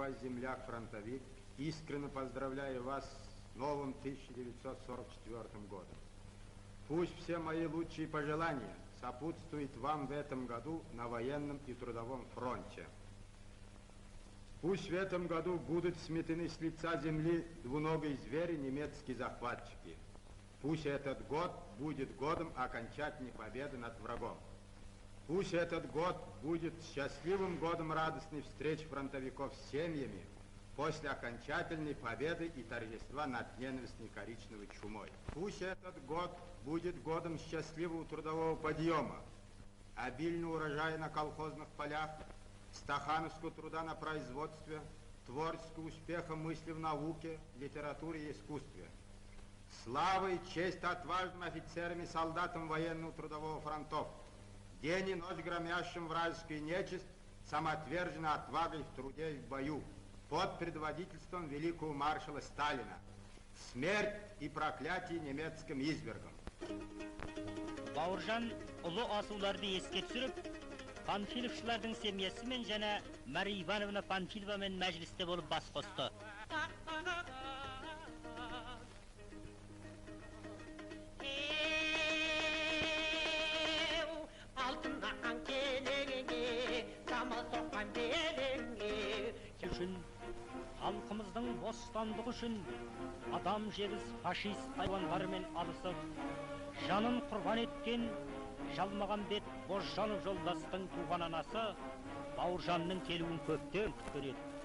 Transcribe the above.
вас, земляк-фронтовик, искренне поздравляю вас с новым 1944 годом. Пусть все мои лучшие пожелания сопутствуют вам в этом году на военном и трудовом фронте. Пусть в этом году будут сметены с лица земли двуногие звери, немецкие захватчики. Пусть этот год будет годом окончательной победы над врагом. Пусть этот год будет счастливым годом радостной встречи фронтовиков с семьями после окончательной победы и торжества над ненавистной коричневой чумой. Пусть этот год будет годом счастливого трудового подъема, обильного урожая на колхозных полях, стахановского труда на производстве, творческого успеха мысли в науке, литературе и искусстве. Слава и честь отважным офицерам и солдатам военного трудового фронтов, день и ночь громящим вражескую нечисть, самоотверженной отвагой в труде и в бою, под предводительством великого маршала Сталина. Смерть и проклятие немецким извергам. Бауыржан ұлы асуларды еске түсіріп, Панфиловшылардың семьясымен және Мария Ивановна Панфиловамен мәжілісте болып бас қосты. Үшін халқымыздың бостандығы үшін адам жегіз фашист хайуандармен алысып, жанын құрбан еткен Жалмағамбет Бозжанов жолдастың туған анасы Бауыржанның келуін көптен күткен еді.